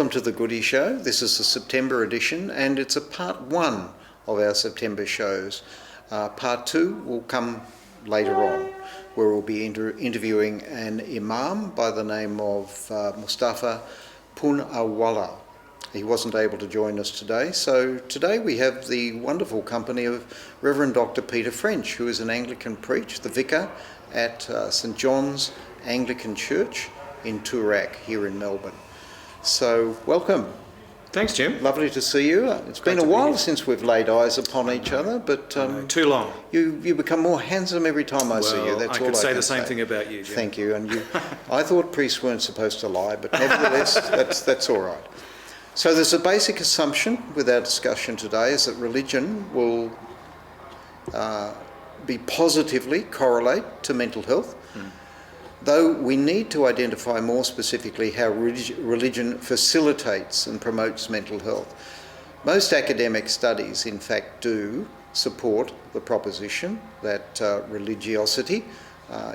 welcome to the Goody Show. This is the September edition and it's a part one of our September shows. Part two will come later on, where we'll be interviewing an imam by the name of Mustafa Punawalla. He wasn't able to join us today, so today we have the wonderful company of Reverend Dr. Peter French, who is an Anglican priest, the vicar at St John's Anglican Church in Toorak here in Melbourne. So welcome. Thanks, Jim. Lovely to see you. It's been a while since we've laid eyes upon each other, but too long. You become more handsome every time I see you. That's all I can say. I could say the same thing about you, Jim. Thank you. And I thought priests weren't supposed to lie, but nevertheless, that's all right. So there's a basic assumption with our discussion today is that religion will be positively correlate to mental health. Though we need to identify more specifically how religion facilitates and promotes mental health. Most academic studies, in fact, do support the proposition that religiosity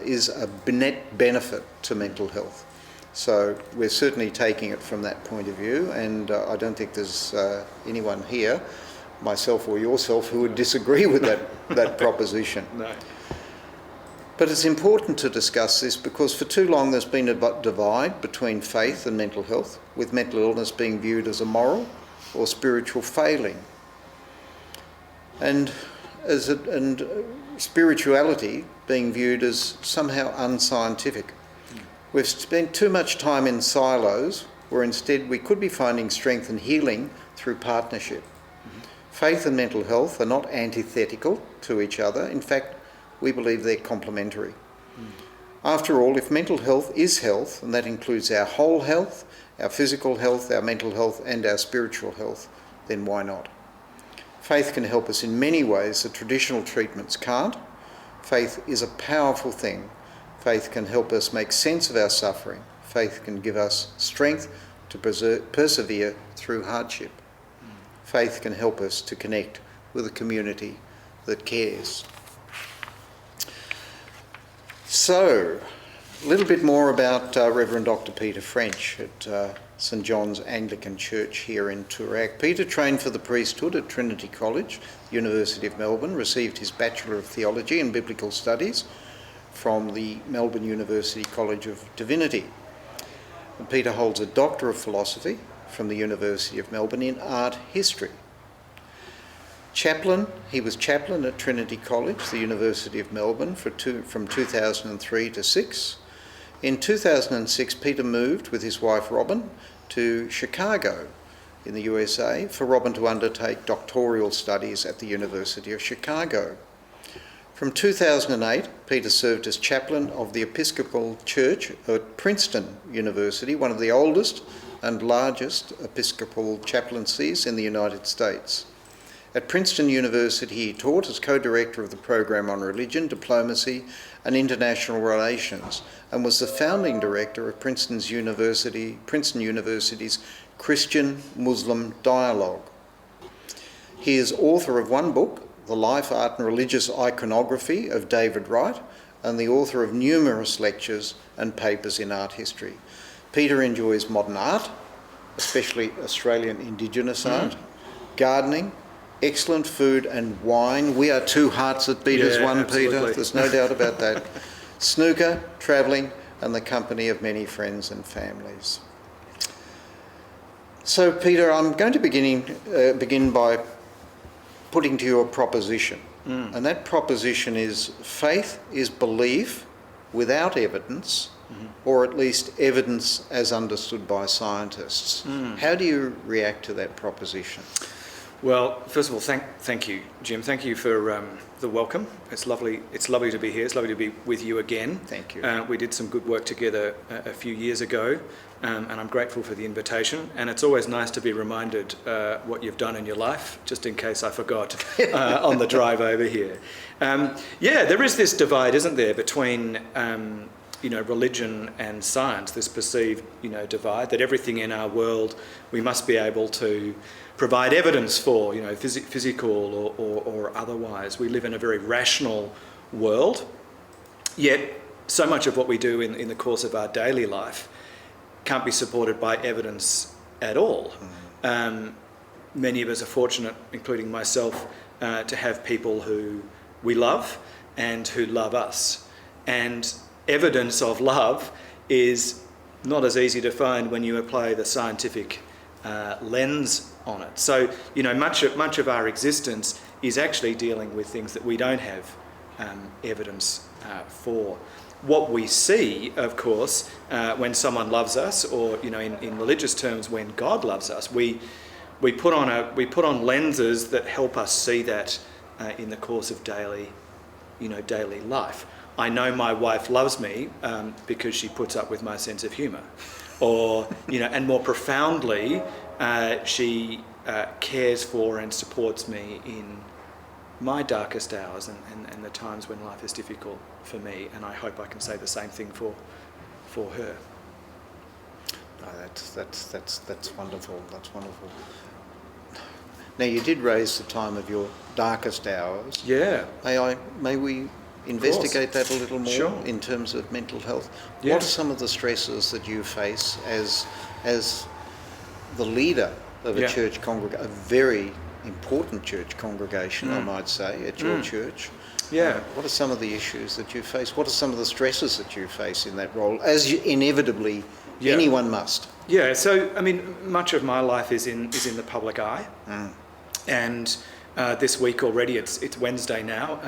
is a net benefit to mental health. So we're certainly taking it from that point of view, and I don't think there's anyone here, myself or yourself, who would disagree with that proposition. No. But it's important to discuss this because for too long there's been a divide between faith and mental health, with mental illness being viewed as a moral or spiritual failing. And spirituality being viewed as somehow unscientific. We've spent too much time in silos where instead we could be finding strength and healing through partnership. Faith and mental health are not antithetical to each other. In fact, we believe they're complementary. After all, if mental health is health, and that includes our whole health, our physical health, our mental health, and our spiritual health, then why not? Faith can help us in many ways that traditional treatments can't. Faith is a powerful thing. Faith can help us make sense of our suffering. Faith can give us strength to persevere through hardship. Faith can help us to connect with a community that cares. So, a little bit more about Reverend Dr. Peter French at St John's Anglican Church here in Toorak. Peter trained for the priesthood at Trinity College, University of Melbourne, received his Bachelor of Theology and Biblical Studies from the Melbourne University College of Divinity. And Peter holds a Doctor of Philosophy from the University of Melbourne in Art History. He was chaplain at Trinity College, the University of Melbourne, from 2003 to 6. In 2006, Peter moved with his wife Robin to Chicago in the USA for Robin to undertake doctoral studies at the University of Chicago. From 2008, Peter served as chaplain of the Episcopal Church at Princeton University, one of the oldest and largest Episcopal chaplaincies in the United States. At Princeton University, he taught as co-director of the program on religion, diplomacy and international relations, and was the founding director of Princeton University's Christian-Muslim Dialogue. He is author of one book, The Life, Art and Religious Iconography of David Wright, and the author of numerous lectures and papers in art history. Peter enjoys modern art, especially Australian Indigenous art, gardening, excellent food and wine. We are two hearts that beat as one, absolutely. Peter. There's no doubt about that. Snooker, travelling, and the company of many friends and families. So, Peter, I'm going to begin by putting to you a proposition. And that proposition is faith is belief without evidence, or at least evidence as understood by scientists. How do you react to that proposition? Well, first of all, thank you, Jim. Thank you for the welcome. It's lovely to be here. It's lovely to be with you again. Thank you. We did some good work together a few years ago, and I'm grateful for the invitation. And it's always nice to be reminded what you've done in your life, just in case I forgot on the drive over here. There is this divide, isn't there, between religion and science, this perceived, divide, that everything in our world we must be able to provide evidence for, physical or otherwise. We live in a very rational world, yet so much of what we do in the course of our daily life can't be supported by evidence at all. Many of us are fortunate, including myself, to have people who we love and who love us. And evidence of love is not as easy to find when you apply the scientific lens on it. So, much of our existence is actually dealing with things that we don't have evidence for. What we see, of course, when someone loves us, or in religious terms, when God loves us, we put on lenses that help us see that in the course of daily life. I know my wife loves me because she puts up with my sense of humour, or and more profoundly, she cares for and supports me in my darkest hours and the times when life is difficult for me, and I hope I can say the same thing for her. No, that's wonderful. That's wonderful. Now, you did raise the time of your darkest hours. Yeah. May we investigate that a little more? Sure. In terms of mental health? Yeah. What are some of the stresses that you face as the leader of a church congregation, a very important church congregation, I might say, at your church? Yeah. What are some of the issues that you face? What are some of the stresses that you face in that role, as you inevitably anyone must? Yeah. So, much of my life is in the public eye, and this week already, it's Wednesday now,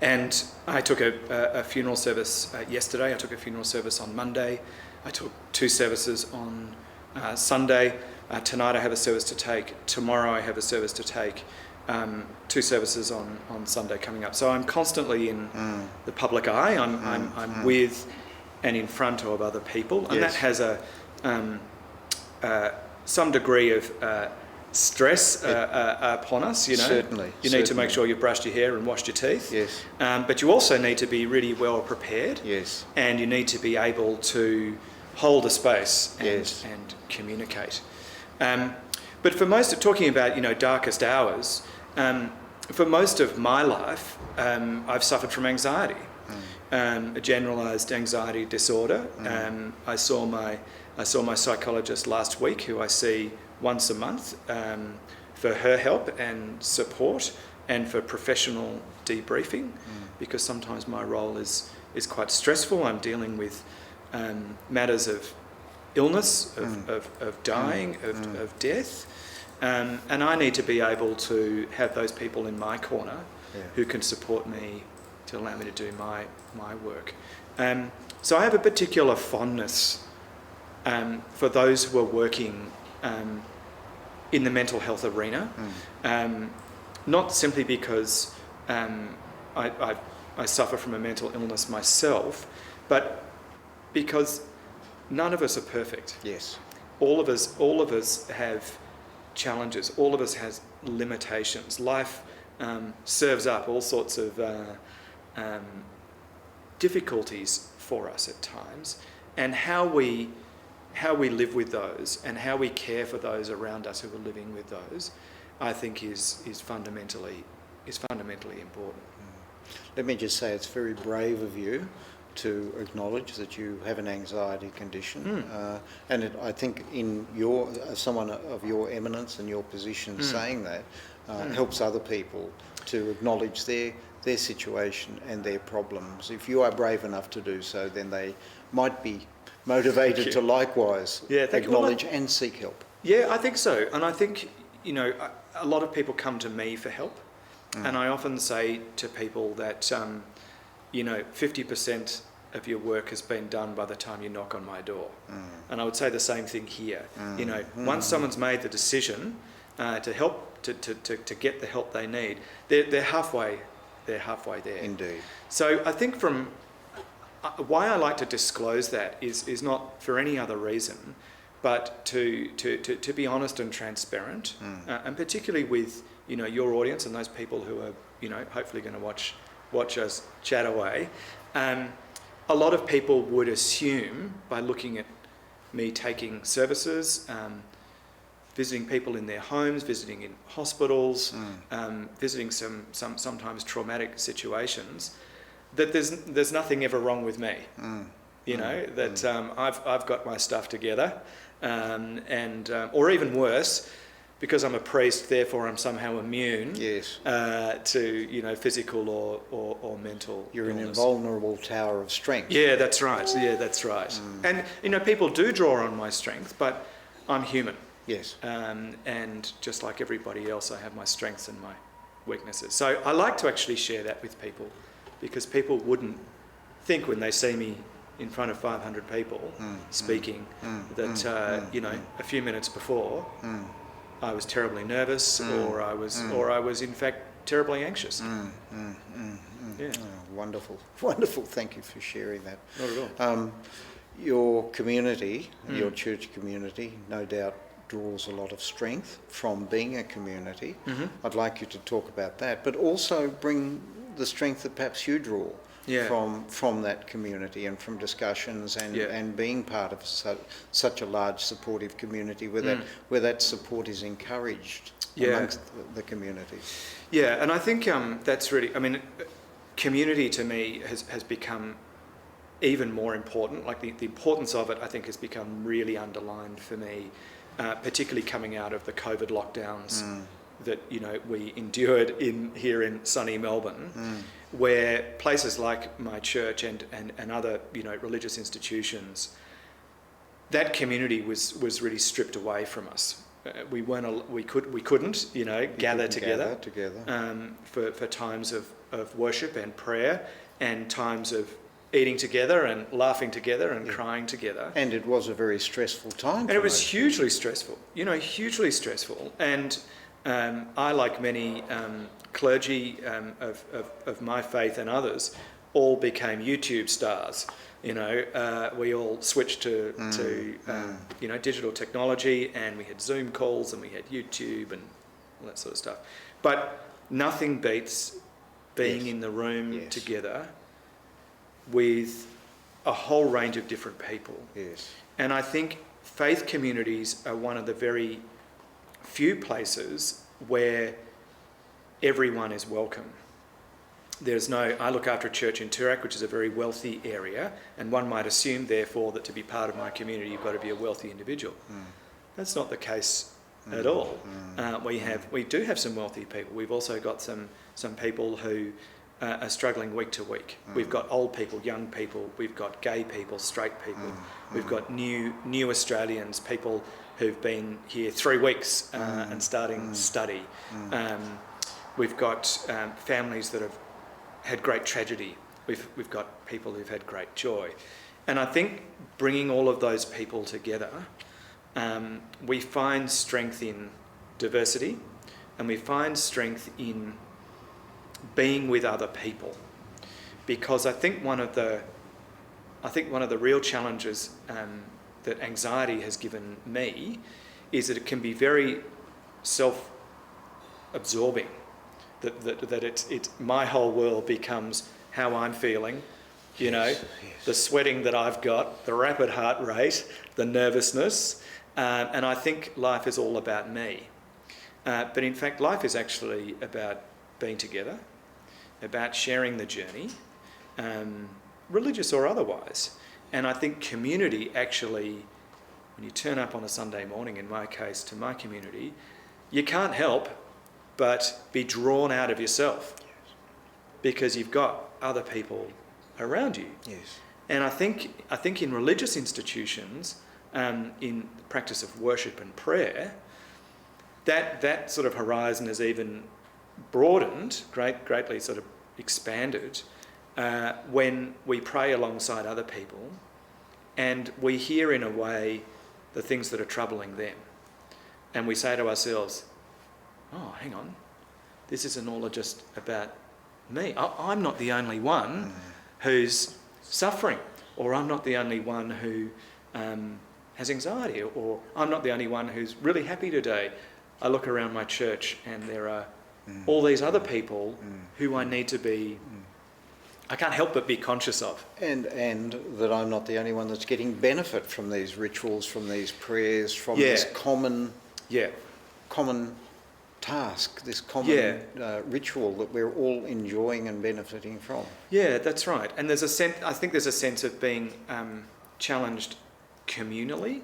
and I took a funeral service yesterday. I took a funeral service on Monday. I took 2 services on Sunday. Tonight I have a service to take. Tomorrow I have a service to take. 2 services on Sunday coming up. So I'm constantly in the public eye. I'm with and in front of other people, and that has some degree of stress upon us. Certainly. You need to make sure you've brushed your hair and washed your teeth. Yes. But you also need to be really well prepared. Yes. And you need to be able to hold a space Yes. and communicate. But for most of, talking about, darkest hours, for most of my life, I've suffered from anxiety, a generalised anxiety disorder. I saw my psychologist last week, who I see once a month, for her help and support and for professional debriefing, because sometimes my role is quite stressful. I'm dealing with matters of illness, of dying, of death. And I need to be able to have those people in my corner who can support me to allow me to do my work. So I have a particular fondness for those who are working in the mental health arena, not simply because I suffer from a mental illness myself, but because none of us are perfect. Yes. All of us have challenges. All of us has limitations. Life serves up all sorts of difficulties for us at times, and how we live with those and how we care for those around us who are living with those, I think is fundamentally important. Let me just say, it's very brave of you to acknowledge that you have an anxiety condition, and I think in someone of your eminence and your position saying that helps other people to acknowledge their situation and their problems. If you are brave enough to do so, then they might be motivated to likewise acknowledge and seek help. Yeah, I think so. And I think, a lot of people come to me for help. And I often say to people that, 50% of your work has been done by the time you knock on my door. And I would say the same thing here. Once someone's made the decision to help, to get the help they need, they're halfway there. Indeed. So I think why I like to disclose that is not for any other reason, but to be honest and transparent, and particularly with your audience and those people who are hopefully going to watch us chat away. A lot of people would assume, by looking at me taking services, visiting people in their homes, visiting in hospitals, visiting some sometimes traumatic situations, that there's nothing ever wrong with me. That I've got my stuff together, or even worse, because I'm a priest, therefore I'm somehow immune Yes. to physical or mental. You're an illness. invulnerable tower of strength. Yeah, that's right. Yeah, that's right. And people do draw on my strength, but I'm human. Yes. And just like everybody else, I have my strengths and my weaknesses. So I like to actually share that with people, because people wouldn't think when they see me in front of 500 people speaking that a few minutes before I was terribly nervous or I was in fact terribly anxious. Yeah. Oh, wonderful. Wonderful. Thank you for sharing that. Not at all. Your community, your church community, no doubt draws a lot of strength from being a community. I'd like you to talk about that, but also bring the strength that perhaps you draw from that community and from discussions and being part of such a large supportive community where that support is encouraged amongst the community. Yeah, and I think that's really, community to me has become even more important. Like the importance of it, I think, has become really underlined for me, particularly coming out of the COVID lockdowns that we endured here in sunny Melbourne, where places like my church and other religious institutions, that community was really stripped away from us. We couldn't gather together for times of worship and prayer, and times of eating together and laughing together and crying together. And it was a very stressful time. And it was hugely stressful, hugely stressful. And I, like many clergy of my faith and others, all became YouTube stars. We all switched to digital technology, and we had Zoom calls and we had YouTube and all that sort of stuff. But nothing beats being in the room together with a whole range of different people. Yes. And I think faith communities are one of the very few places where everyone is welcome. I look after a church in Toorak, which is a very wealthy area, and one might assume, therefore, that to be part of my community, you've got to be a wealthy individual. That's not the case at all. We do have some wealthy people. We've also got some people who are struggling week to week. We've got old people, young people. We've got gay people, straight people. We've got new Australians, people who've been here 3 weeks and starting study. We've got families that have had great tragedy. We've got people who've had great joy. And I think bringing all of those people together, we find strength in diversity, and we find strength in being with other people. Because I think one of the real challenges that anxiety has given me is that it can be very self-absorbing. That it's my whole world becomes how I'm feeling, the sweating that I've got, the rapid heart rate, the nervousness, and I think life is all about me. But in fact, life is actually about being together, about sharing the journey, religious or otherwise. And I think community actually, when you turn up on a Sunday morning, in my case, to my community, you can't help but be drawn out of yourself, because you've got other people around you. Yes. And I think in religious institutions, in the practice of worship and prayer, that sort of horizon is even broadened, greatly sort of expanded, when we pray alongside other people and we hear in a way the things that are troubling them. And we say to ourselves, oh, hang on, this isn't all just about me. I'm not the only one who's suffering, or I'm not the only one who has anxiety, or I'm not the only one who's really happy today. I look around my church and there are all these other people who I need to be, I can't help but be conscious of. And that I'm not the only one that's getting benefit from these rituals, from these prayers, from this common task, this common ritual that we're all enjoying and benefiting from. Yeah, that's right. And I think there's a sense of being challenged communally,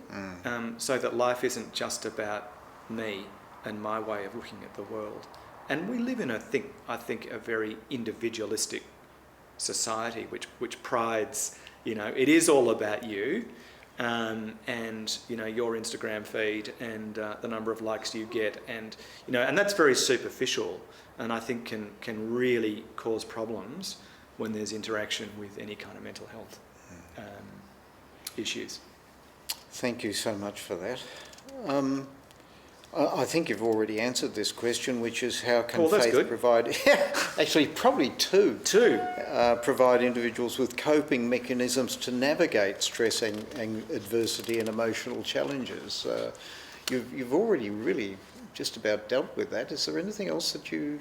so that life isn't just about me and my way of looking at the world. And we live in I think a very individualistic society, which prides, it is all about you, and your Instagram feed and the number of likes you get, and and that's very superficial, and I think can really cause problems when there's interaction with any kind of mental health issues. Thank you so much for that. I think you've already answered this question, which is how can faith provide... Actually, probably two. Provide individuals with coping mechanisms to navigate stress and adversity and emotional challenges. You've already really just about dealt with that. Is there anything else that you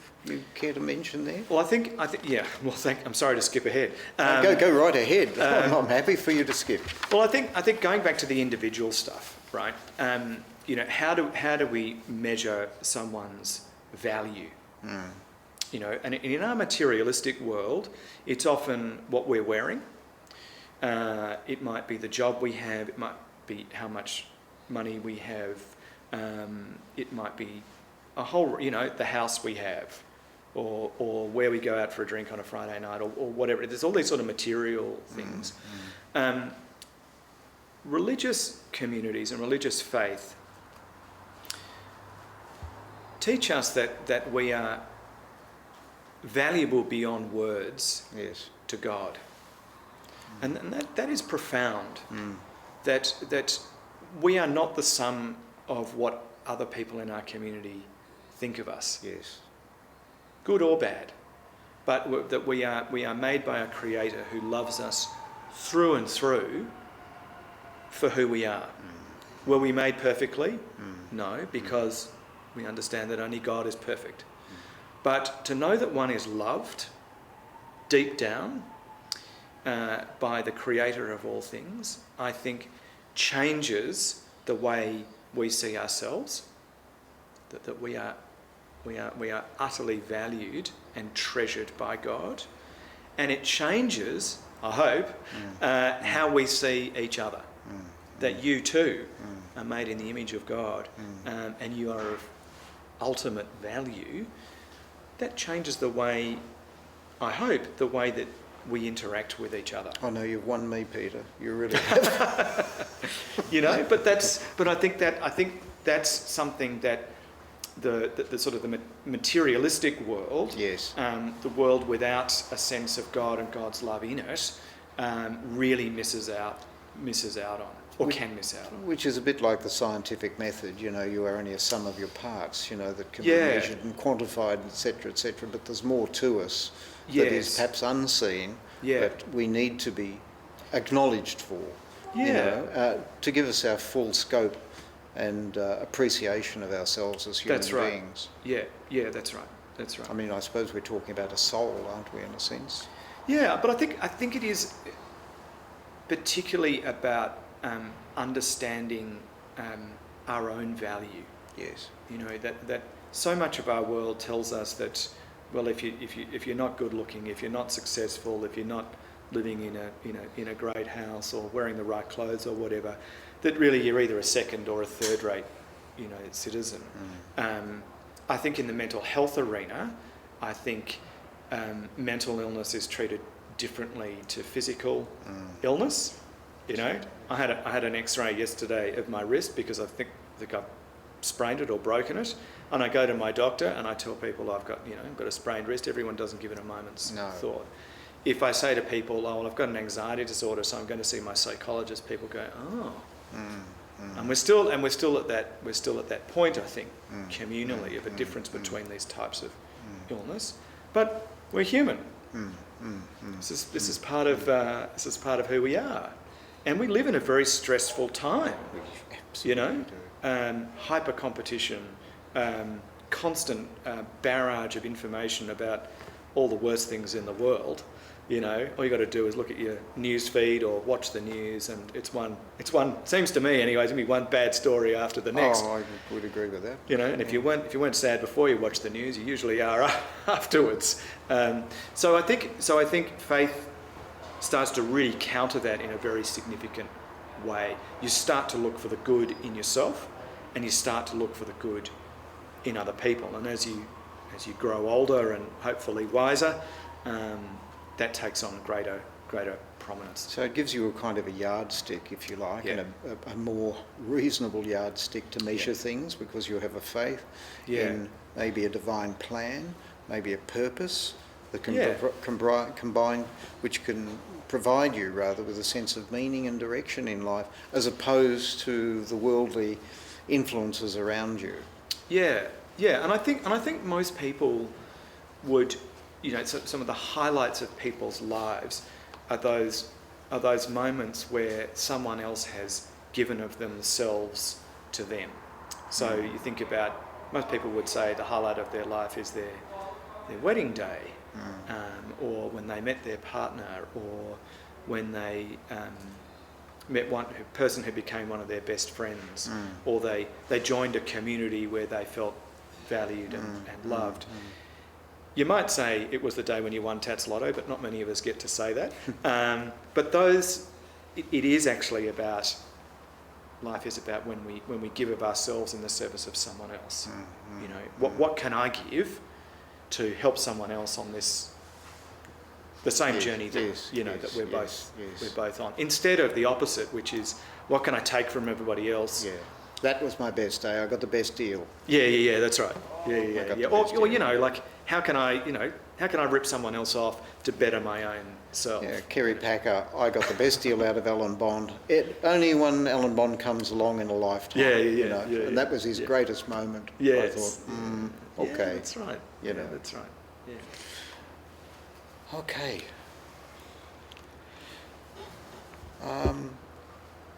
care to mention there? Well, I think yeah. Well, I'm sorry to skip ahead. Go right ahead. I'm happy for you to skip. Well, I think going back to the individual stuff, right? How do we measure someone's value? And in our materialistic world, it's often what we're wearing. It might be the job we have. It might be how much money we have. It might be a whole, the house we have, or where we go out for a drink on a Friday night, or whatever. There's all these sort of material things. Religious communities and religious faith teach us that we are valuable beyond words to God. And that is profound. That we are not the sum of what other people in our community think of us. Yes. Good or bad. But that we are made by a Creator who loves us through and through for who we are. Were we made perfectly? No, because we understand that only God is perfect. But to know that one is loved deep down by the Creator of all things, I think changes the way we see ourselves. That we are utterly valued and treasured by God, and it changes, I hope, how we see each other. That you too are made in the image of God, and you are of ultimate value. That changes the way, I hope, the way that we interact with each other. I know you've won me, Peter. You really have. But I think that's something that the sort of the materialistic world, the world without a sense of God and God's love in it, really misses out on, or can miss out on. Which is a bit like the scientific method. You are only a sum of your parts. That can be measured and quantified, etc., but there's more to us that is perhaps unseen, but we need to be acknowledged for. To give us our full scope and appreciation of ourselves as human beings. Yeah, that's right. I mean, I suppose we're talking about a soul, aren't we, in a sense? Yeah, but I think it is particularly about understanding our own value. Yes. That so much of our world tells us that, well, if you're not good looking, if you're not successful, if you're not living in a great house or wearing the right clothes or whatever, that really you're either a second or a third rate citizen. I think in the mental health arena, I think mental illness is treated differently to physical illness. I had an X-ray yesterday of my wrist because I think I've sprained it or broken it, and I go to my doctor and I tell people I've got a sprained wrist. Everyone doesn't give it a moment's thought. If I say to people, oh, well, I've got an anxiety disorder, so I'm going to see my psychologist, people go, oh. And we're still at that point, I think, communally, of a difference between these types of illness. But we're human. This is part of who we are, and we live in a very stressful time. Hyper competition, constant barrage of information about all the worst things in the world. All you got to do is look at your news feed or watch the news, and it's one. Seems to me, anyway, it's gonna be one bad story after the next. Oh, I would agree with that. And if you weren't sad before you watched the news, you usually are afterwards. So I think faith starts to really counter that in a very significant way. You start to look for the good in yourself, and you start to look for the good in other people. And as you grow older and hopefully wiser, that takes on greater prominence. So it gives you a kind of a yardstick, if you like, and a more reasonable yardstick to measure things, because you have a faith in maybe a divine plan, maybe a purpose that can combine, which can provide you rather with a sense of meaning and direction in life, as opposed to the worldly influences around you. Yeah, and I think most people would, some of the highlights of people's lives are those moments where someone else has given of themselves to them. So you think about, most people would say the highlight of their life is their wedding day, or when they met their partner, or when they met one person who became one of their best friends, or they joined a community where they felt valued and loved. You might say it was the day when you won Tats Lotto, but not many of us get to say that. But it is actually about, life is about when we give of ourselves in the service of someone else. What can I give to help someone else on the same journey that we're both on, instead of the opposite, which is what can I take from everybody else? Yeah, that was my best day. I got the best deal. Yeah, that's right. Yeah. Or like how can I rip someone else off to better my own self? Yeah, Kerry Packer, I got the best deal out of Alan Bond. Only one Alan Bond comes along in a lifetime. And that was his greatest moment. Yes. I thought, okay. Yeah, that's right. That's right. Yeah. Okay.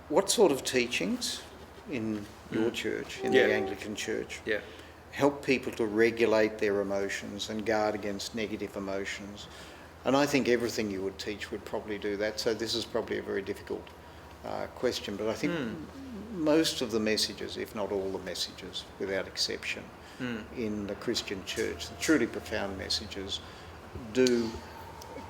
What sort of teachings in your church, in the Anglican Church, help people to regulate their emotions and guard against negative emotions? And I think everything you would teach would probably do that. So this is probably a very difficult question, but I think most of the messages, if not all the messages, without exception, in the Christian church, the truly profound messages, do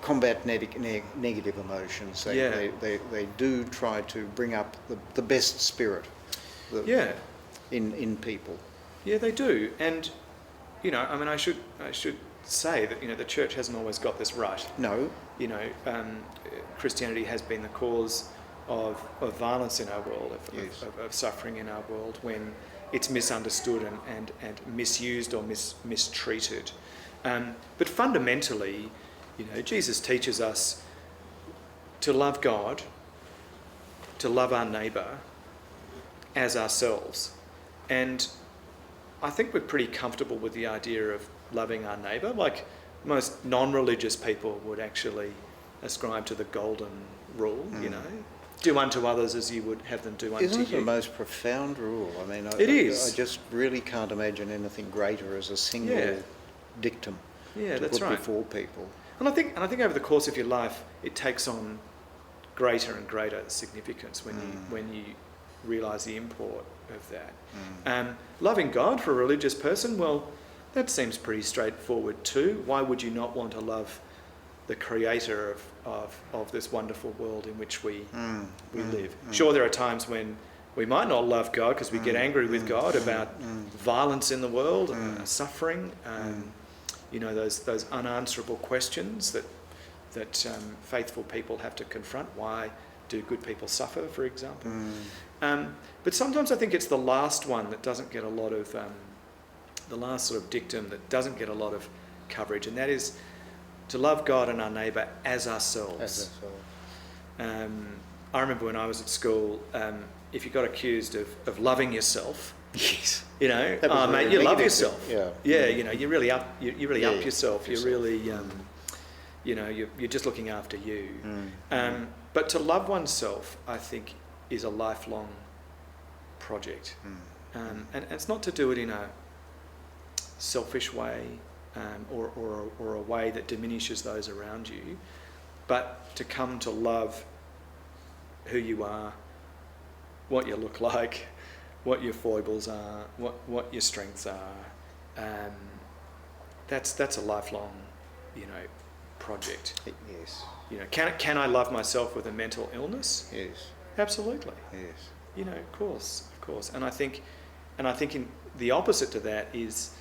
combat negative emotions. They do try to bring up the best spirit in people. Yeah, they do. And, I should say that, the church hasn't always got this right. No. Christianity has been the cause of violence in our world, of suffering in our world, when it's misunderstood and misused or mistreated. But fundamentally, Jesus teaches us to love God, to love our neighbour as ourselves. And I think we're pretty comfortable with the idea of loving our neighbour. Like most non-religious people would actually ascribe to the golden rule, do unto others as you would have them do unto you. Isn't it the most profound rule? I mean, it is. I just really can't imagine anything greater as a single dictum to put before people. And I think over the course of your life, it takes on greater and greater significance when you realise the import of that. Loving God for a religious person, well, that seems pretty straightforward too. Why would you not want to love the creator of this wonderful world in which we live? Sure, there are times when we might not love God because we get angry with God about violence in the world, suffering, those unanswerable questions that faithful people have to confront. Why do good people suffer, for example? But sometimes I think it's the last one that doesn't get a lot of, the last sort of dictum that doesn't get a lot of coverage, and that is to love God and our neighbour as ourselves. I remember when I was at school, if you got accused of loving yourself, yes, mate, you love yourself. You really up yourself. You're really, you're just looking after you. But to love oneself, I think, is a lifelong project, and it's not to do it in a selfish way, or a way that diminishes those around you, but to come to love who you are, what you look like, what your foibles are, what your strengths are. That's a lifelong, project. Yes. Can I love myself with a mental illness? Yes. Absolutely. Yes. You know, of course. And I think in the opposite to that is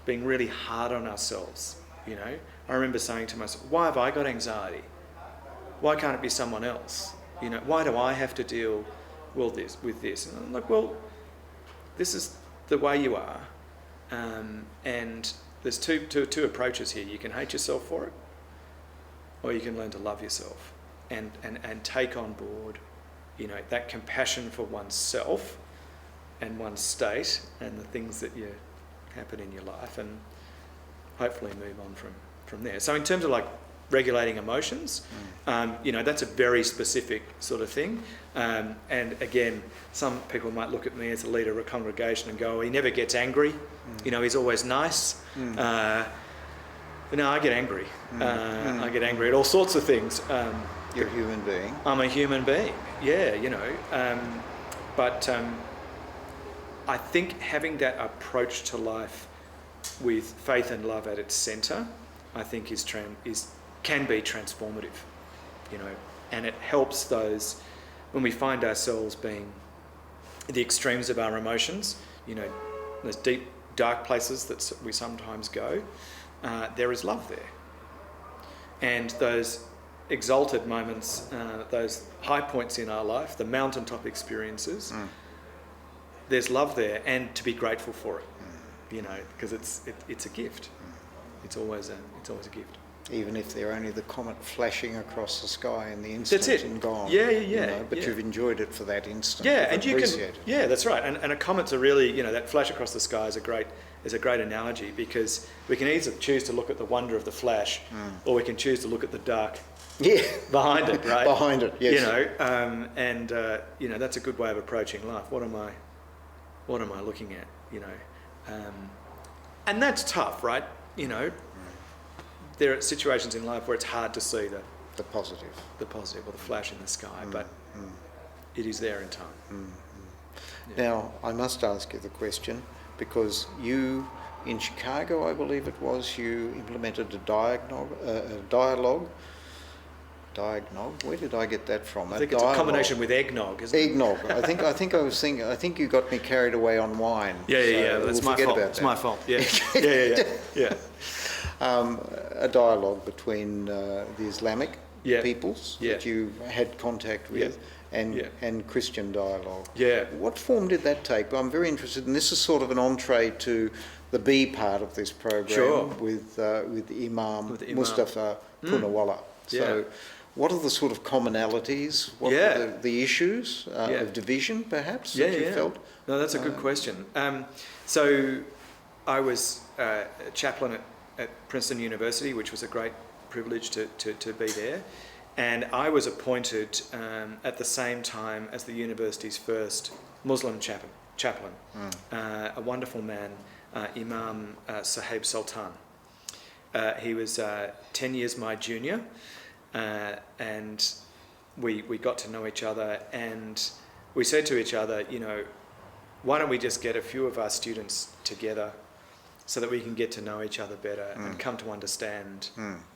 being really hard on ourselves. You know, I remember saying to myself, why have I got anxiety? Why can't it be someone else? You know, why do I have to deal with this? And I'm like, well, this is the way you are. And there's two approaches here. You can hate yourself for it, or you can learn to love yourself and take on board, you know, that compassion for oneself and one's state and the things that happen in your life, and hopefully move on from there. So in terms of like regulating emotions, you know, that's a very specific sort of thing. And again, some people might look at me as a leader of a congregation and go, oh, he never gets angry. You know, he's always nice. But no, I get angry. I get angry at all sorts of things. You're a human being. I'm a human being, yeah, you know. But I think having that approach to life with faith and love at its centre, I think can be transformative, you know, and it helps those when we find ourselves being at the extremes of our emotions, you know, those deep, dark places that we sometimes go, there is love there. And those exalted moments, those high points in our life, the mountaintop experiences, there's love there, and to be grateful for it, you know, because it's a gift. It's always a gift. Even if they're only the comet flashing across the sky in the instant. That's it. And gone. Yeah. You know, but you've enjoyed it for that instant. Yeah, and you can. It. Yeah, that's right. And a comet's a really, you know, that flash across the sky is a great analogy, because we can either choose to look at the wonder of the flash, or we can choose to look at the dark. Yeah. Behind it, right? Behind it, yes. You know, you know, that's a good way of approaching life. What am I looking at? You know, and that's tough, right? You know. There are situations in life where it's hard to see the positive or the flash in the sky, but it is there in time. Yeah. Now, I must ask you the question, because you, in Chicago, I believe it was, you implemented a dialogue. Where did I get that from? I think it's a combination with eggnog, isn't it? Eggnog. I think you got me carried away on wine. Yeah. That's my fault. It's my fault. Yeah. Yeah. A dialogue between the Islamic peoples that you had contact with and Christian dialogue. Yeah. What form did that take? I'm very interested, and this is sort of an entree to the B part of this program with Imam Mustafa Poonawalla. So what are the sort of commonalities? What are the issues of division, perhaps, that you felt? No, that's a good question. So I was a chaplain at Princeton University, which was a great privilege to be there. And I was appointed at the same time as the university's first Muslim chaplain, a wonderful man, Imam Sahib Sultan. He was 10 years my junior, and we got to know each other, and we said to each other, you know, why don't we just get a few of our students together so that we can get to know each other better and come to understand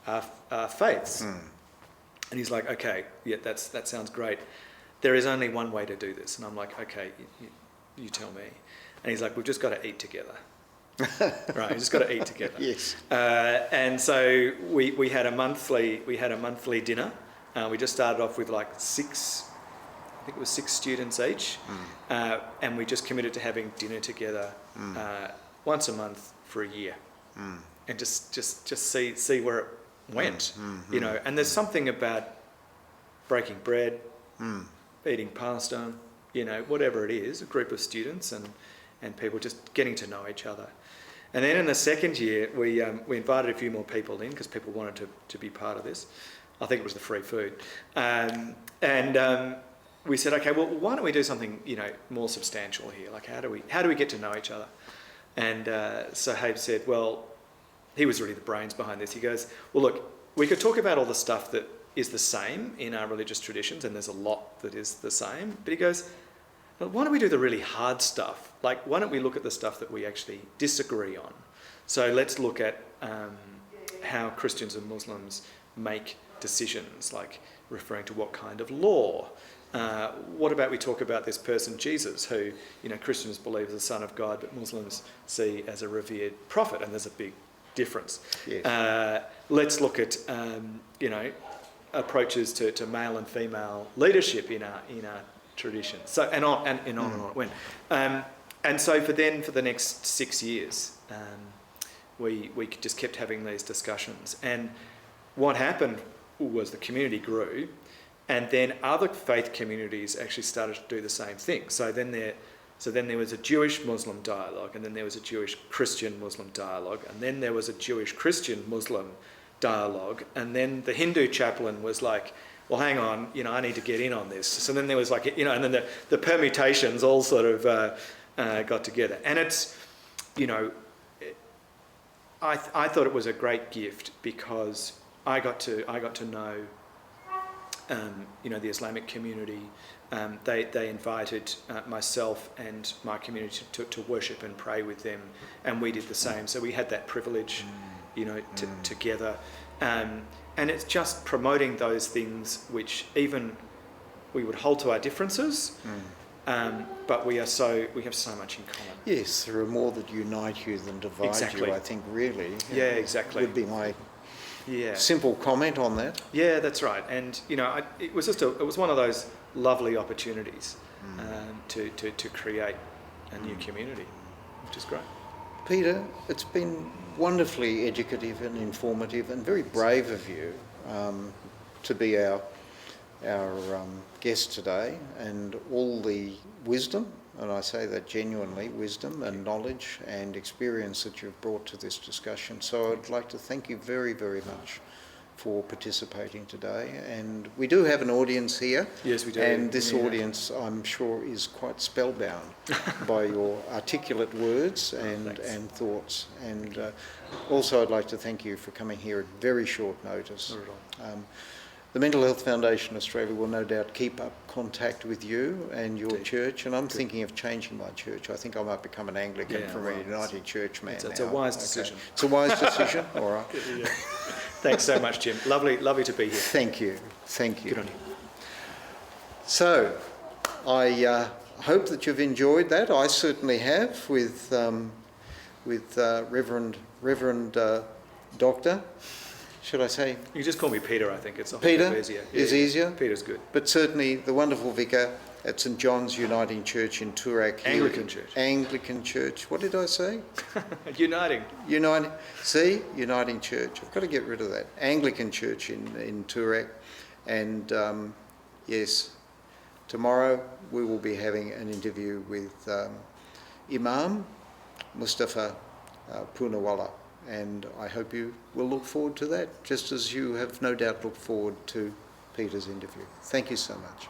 our faiths. And he's like, okay, yeah, that sounds great. There is only one way to do this. And I'm like, okay, you tell me. And he's like, we've just got to eat together. Right, we've just got to eat together. Yes. And so we had a monthly dinner. We just started off with like 6 students each, and we just committed to having dinner together once a month for a year, and just see where it went, you know. And there's something about breaking bread, eating pasta, you know, whatever it is, a group of students and people just getting to know each other. And then in the second year, we invited a few more people in because people wanted to be part of this. I think it was the free food, and we said, okay, well, why don't we do something, you know, more substantial here? Like, how do we get to know each other? And Sahib said, well, he was really the brains behind this. He goes, well, look, we could talk about all the stuff that is the same in our religious traditions, and there's a lot that is the same. But he goes, well, why don't we do the really hard stuff? Like, why don't we look at the stuff that we actually disagree on? So let's look at how Christians and Muslims make decisions, like referring to what kind of law, What about we talk about this person, Jesus, who, Christians believe is the Son of God, but Muslims see as a revered prophet, and there's a big difference. Yes. Let's look at, approaches to male and female leadership in our tradition. So and on and on it went. And so for the next 6 years, we just kept having these discussions. And what happened was the community grew, and then other faith communities actually started to do the same thing. So then there was a Jewish-Muslim dialogue, and then there was a Jewish-Christian-Muslim dialogue, and then there was a Jewish-Christian-Muslim dialogue, and then the Hindu chaplain was like, well, hang on, I need to get in on this. So then there was like, and then the permutations all sort of got together. And it's, I thought it was a great gift because I got to know, the Islamic community. They invited myself and my community to worship and pray with them, and we did the same. So we had that privilege, together. And it's just promoting those things which even we would hold to our differences, but we have so much in common. Yes, there are more that unite you than divide Exactly. you, I think, really. Yeah, exactly. Would be my simple comment on that. Yeah, that's right. And, it was one of those lovely opportunities to create a new community, which is great. Peter, it's been wonderfully educative and informative and very brave of you to be our guest today, and all the wisdom, and I say that genuinely, wisdom and knowledge and experience that you've brought to this discussion. So I'd like to thank you very, very much for participating today. And we do have an audience here. Yes, we do. And this audience, I'm sure, is quite spellbound by your articulate words and thoughts. And also I'd like to thank you for coming here at very short notice. Not at all. The Mental Health Foundation Australia will no doubt keep up contact with you and your church, and I'm thinking of changing my church. I think I might become an Anglican from a Uniting Church man. It's a wise decision. It's a wise decision. All right. Yeah. Thanks so much, Jim. Lovely to be here. Thank you. Good on you. So, I hope that you've enjoyed that. I certainly have with Reverend Doctor. Should I say? You just call me Peter, I think. It's a Peter lot easier. is easier. Peter's good. But certainly the wonderful vicar at St John's Uniting Church in Toorak. Anglican Church. Anglican Church. What did I say? Uniting. Uniting Church. I've got to get rid of that. Anglican Church in Toorak. And yes, tomorrow we will be having an interview with Imam Mustafa Poonawalla. And I hope you will look forward to that, just as you have no doubt looked forward to Peter's interview. Thank you so much.